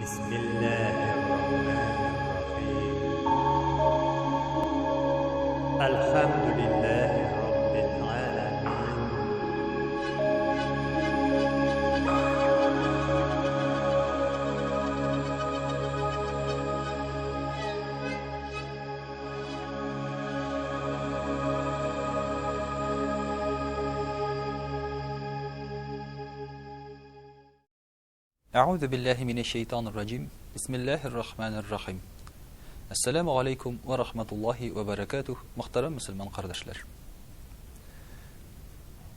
بسم الله الرحمن الرحيم الحمد لله رب العالمين أعوذ بالله من الشيطان الرجيم بسم الله الرحمن الرحيم Assalamu alaikum wa rahmatullahi wa barakatuh. Muhtaram Müslüman kardeşler.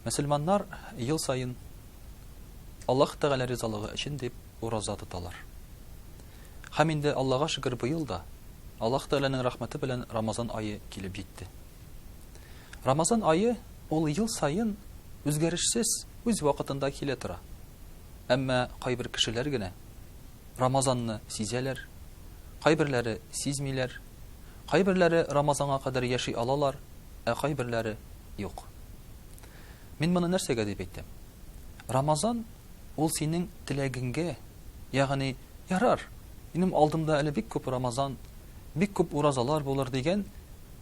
Müslümanlar yıl sayın Allah Teala rızalığı için dep urazа tutalar. Hem indi Allah'a şükür bu yılda Allah Teala'nın rahmeti bilen Ramazan ayı kelip җитте. Ramazan ayı ol yıl sayın үзгәрешсез үз вакытында килә тора. Әмма кайбер кешеләр генә Рамазанны сизәләр, кайберләре сизмиләр, кайберләре Рамазанга кадәр яши алалар, кайберләре юк. Мин моны нәрсәгә дип әйтәм? Рамазан ул синең теләгеңгә, ягъни ярар. Минем алдымда әле бик күп Рамазан, бик күп уразалар булыр дигән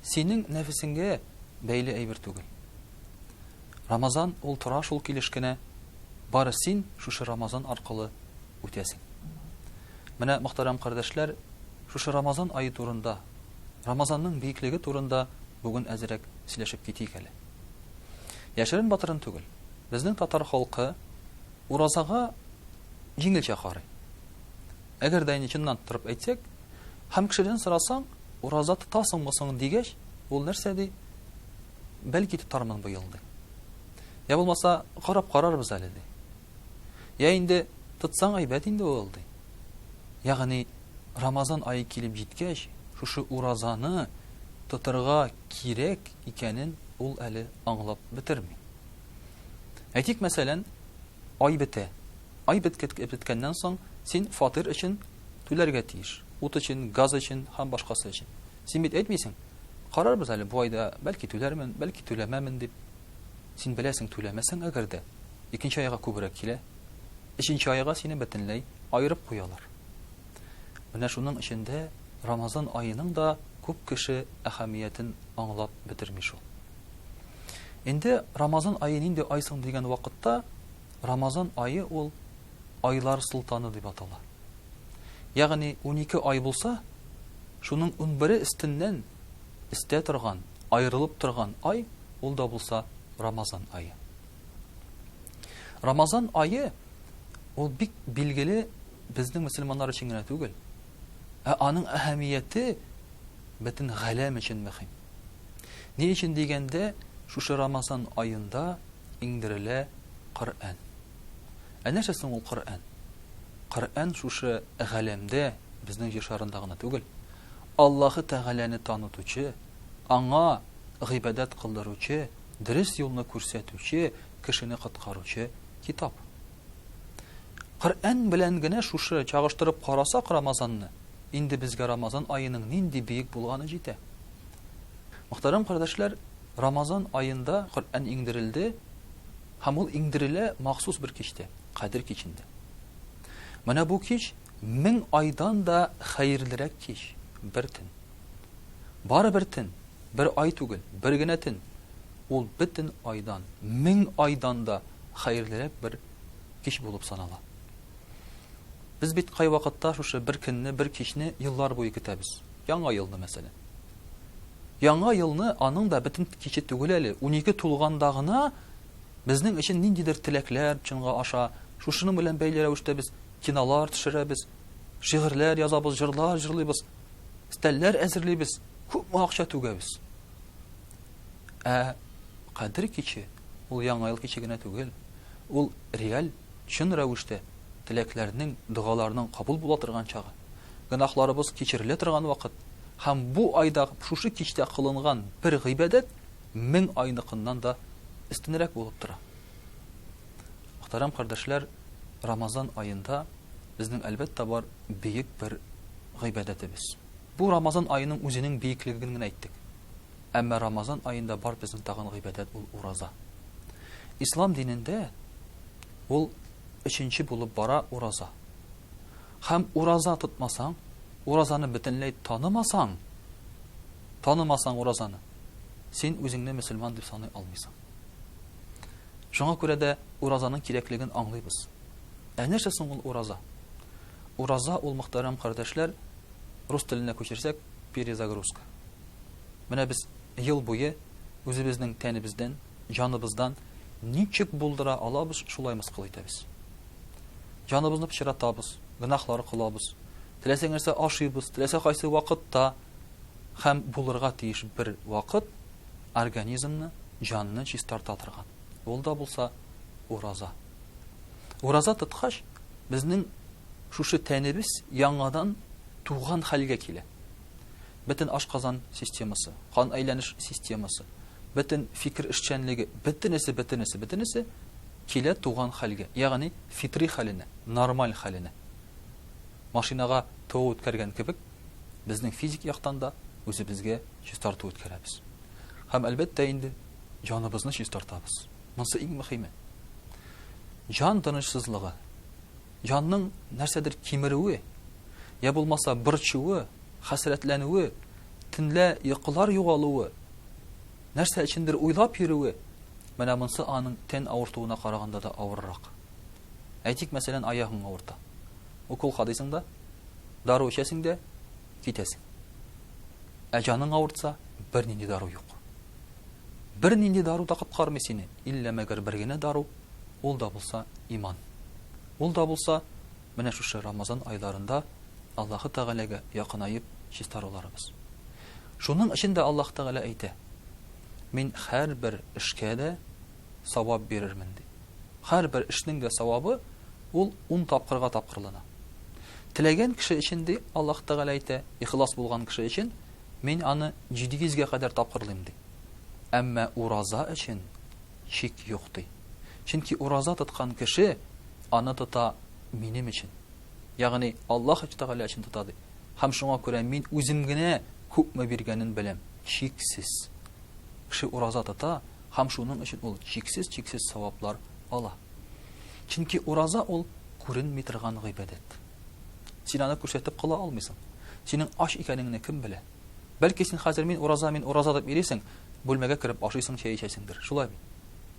синең нәфесеңгә бәйле әйбер түгел. Рамазан ул тора шул килешкенә бары син шушы Рамазан аркылы үтәсең. Менә мөхтәрәм кардәшләр, шушы Рамазан айы турында, Рамазанның бийеклеге турында бүген әзрәк сөйләшеп китик әле. Яшерен батырын түгел. Безнең татар халкы уразага җиңелчә карый. Әгәр дә чыннан торып әйтсәк, һәм кешедән сорасаң, ураза тотасыңмы соң дигәч, ул нәрсә ди? Бәлки тотармын бу елда. Я булмаса, карап карарбыз әле ди. Я инде тотсаң әйбәт инде ул ди. Ягъни Рамазан айы килеп җиткәч, шушы уразаны тотырга кирәк икәнен ул әле аңлап бетерми. Әйтик, мәсәлән, ай бетә. Ай беткәннән соң син фатир өчен түләргә тиеш. Ут өчен, газ өчен һәм башкасы өчен. Син бит әйтмисең, карарбыз әле бу айда бәлки түләрмен, бәлки түләмәмен дип. Син беләсең, түләмәсәң әгәр дә икенче айга күбрәк килә. Өченче айга сине бөтенләй айырып куялар. Менә шуның эчендә Рамазан айының да күп кеше әһәмиятен аңлап бетерми шул. Инде Рамазан айы нинди ай соң дигән вакытта Рамазан айы ул айлар султаны дип атала. Ягъни 12 ай булса, шуның 11 өстеннән истә торган, айрылып торган ай ул да булса Рамазан айы. Рамазан айы ул бик билгеле безнең мөселманнар өчен генә түгел. Аның әһәмияте бөтен галәм өчен мөһим. Ни өчен дигәндә, шушы Рамазан айында иңдерелә Коръән. Нәрсә соң ул Коръән? Коръән шушы галәмдә безнең җир шарында гына түгел, Аллаһы Тәгаләне танытучы, аңа гыйбадәт кылдыручы, дөрес юлны күрсәтүче, кешене коткаручы китап. Коръән белән генә шушы чагыштырып карасак Рамазанны, инде безгә Рамазан айының нинди биек булганы җитә. Мөхтәрәм кардәшләр, Рамазан айында Коръән иңдерелде, һәм ул иңдерелә махсус бер кичтә, Кадр кичендә. Менә бу кич 1000 айдан да хәерлерәк кич, бер төн. Бары бер төн, бер ай түгел, бер генә төн. Ул бөтен айдан, 1000 айдан да хәерлерәк бер кич булып санала. Без бит кай вакытта шушы бер көнне, бер кичне еллар буе көтәбез. Яңа елны мәсәлән. Яңа елны аның да бөтен киче түгел әле, 12 тулганда гына безнең өчен ниндидер теләкләр чынга аша, шушының белән бәйле рәвештә без кинолар төшерәбез, шигырьләр язабыз, җырлар җырлыйбыз, стәлләр әзерлибез, күп акча түгәбез. Кадр киче ул яңа ел киче генә түгел, ул реаль, чын рәвештә теләкләрнең, дугаларның кабул була торган чагы. Гынахларыбыз кичерелә торган вакыт. Һәм бу айда шушы кичтә кылынган бер гыйбадәт 1000 айныкыннан да истинрәк булып тора. Мөхтәрәм кардәшләр, Рамазан айында безнең әлбәттә бар биек бер гыйбадәтебез. Бу Рамазан айының үзенең биеклеген генә әйттек. Әмма Рамазан айында бар безнең тагын гыйбадәт ул ураза. Ислам динендә ул 3нче булып бара ураза. Һәм ураза тотмасаң, уразаны бөтенләй танымасаң уразаны, син үзеңне мөселман дип саный алмыйсың. Шуңа күрә дә уразаның кирәклеген аңлыйбыз. Нәрсә соң ул ураза? Ураза ул, мөхтәрәм кардәшләр, рус теленә күчерсәк, перезагрузка. Менә без ел буе үзебезнең тәнебездән, җаныбыздан ничек булдыра алабыз, шулай мыскыл итәбез. Җаныбызны пычратабыз, гынахлар кылабыз. Теләсә нәрсә ашыйбыз, теләсә кайсы вакытта һәм булырга тиеш бер вакыт организмны, җанны чистарта торган. Ул да булса ураза. Ураза тоткач, безнең шушы тәнебез яңадан туган хәлгә килә. Бөтен ашказан системасы, кан әйләнеш системасы, бөтен фикер эшчәнлеге, бөтенесе килә туган хәлгә, ягъни фитри хәленә, нормаль хәленә. Машинага тау үткәргән кебек, безнең физик яктан да үзебезгә чистарту үткәрәбез. Һәм әлбәттә инде җаныбызны чистартабыз. Монысы иң мөһиме. Җан тынычсызлыгы, җанның нәрсәдер кимерүе, я булмаса борчуы, хәсрәтләнүе, төнлә йокылар югалуы, нәрсә өчендер уйлап йөрүе, менә монысы аның тән авыртуына караганда да авыррак. Әйтик, мәсәлән, аягың авырта. Укол хадисың да, дару эчәсең дә, китәсең. Җаның авыртса, бернинди дару юк. Бернинди дару да коткармый сине, илля мәгәр бер генә дару, ул да булса иман. Ул да булса, менә шушы Рамазан айларында Аллаһ Тәгаләгә якынайып чистаруларыбыз. Шуның өчен дә Аллаһ Тәгалә әйтә: "Мин һәрбер эшкә дә савап бирермен" ди. Һәрбер эшнең дә савабы ул 10 тапкырга тапкырлана. Теләгән кеше өчен ди Аллаһ Тәгалә әйтә, ихлас булган кеше өчен мин аны 700-гә кадәр тапкырлыйм ди. Әмма ураза өчен шик юк ди. Чөнки ураза тоткан кеше аны тота минем өчен. Ягъни Аллаһ Тәгалә өчен тота ди. Һәм шуңа күрә мин үзем генә күпме биргәнен беләм, шиксез. Кеше ураза тота, һәм шуның өчен ул шиксез саваплар ала. Чөнки ураза ул күренми торган гыйбадәт. Син аны күрсәтеп кыла алмыйсың. Синең аш икәнеңне кем белә? Бәлки син хәзер мин ураза дип йөрисең, бүлмәгә кереп ашыйсың, чәй эчәсеңдер. Шулай бит.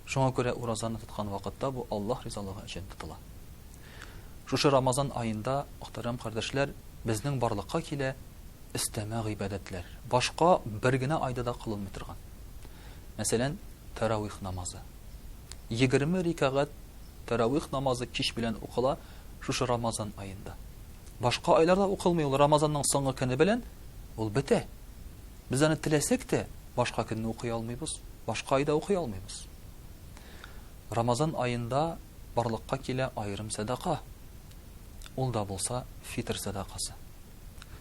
Шуңа күрә уразаны тоткан вакытта бу Аллаһ ризалыгы өчен тотыла. Шушы Рамазан айында, мөхтәрәм кардәшләр, безнең барлыкка килә истәмә гыйбадәтләр. Башка бер генә айда да кылынмый торган. Мәсәлән, таравих намазы. 20 рикагать таравих намазы кич белән укыла шушы Рамазан айында. Башка айларда укылмый, ул Рамазанның соңгы көне белән ул бетә. Без аны теләсәк тә башка көнне укый алмыйбыз, башка айда укый алмыйбыз. Рамазан айында барлыкка килә айрым садака. Ул да булса фитр садакасы.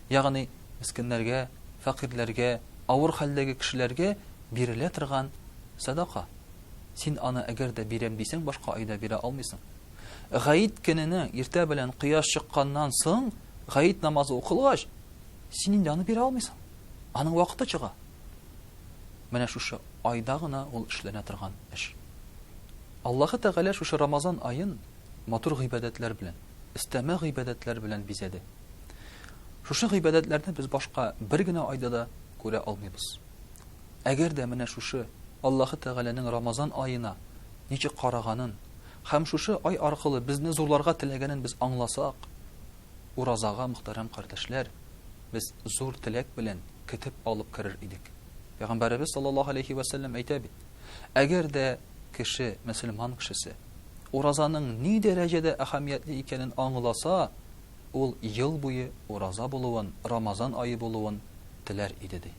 Ягъни мискиннәргә, фақирләргә, авыр хәлдәге кешеләргә бирелә торган садака. Син аны әгәр дә бирәм дисәң, башка айда бирә алмыйсың. Гаит көненә иртә белән кояш чыкканнан соң, гаит намазы укылгач, син инде аны бирә алмыйсың. Аның вакыты чыга. Менә шушы айда гына ул эшләнә торган эш. Аллаһ Тәгалә шушы Рамазан айын матур гыйбадәтләр белән, истәмә гыйбадәтләр белән бизәде. Шушы гыйбадәтләрне без башка бер генә айда да күрә алмыйбыз. Әгәр дә менә шушы Аллаһ Тәгаләнең Рамазан айына ничек караганын һәм шушы ай аркылы безне зурларга теләгәнен без аңласак, уразага, мөхтәрәм кардәшләр, без зур теләк белән көтеп алып керер идек. Пәйгамбәрбез саллаллаһу алейхи ва саллям әйтә бит: әгәр дә кеше, мөселман кешесе, уразаның ни дәрәҗәдә әһәмиятле икәнен аңласа, ул ел буе ураза булуын, Рамазан айы булуын теләр иде ди.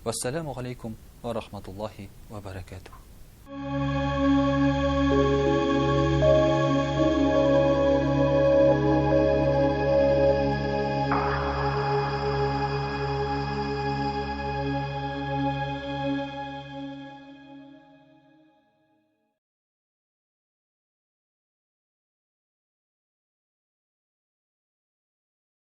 Вассаламу алейкум ва рахматуллаһи ва баракатуһ.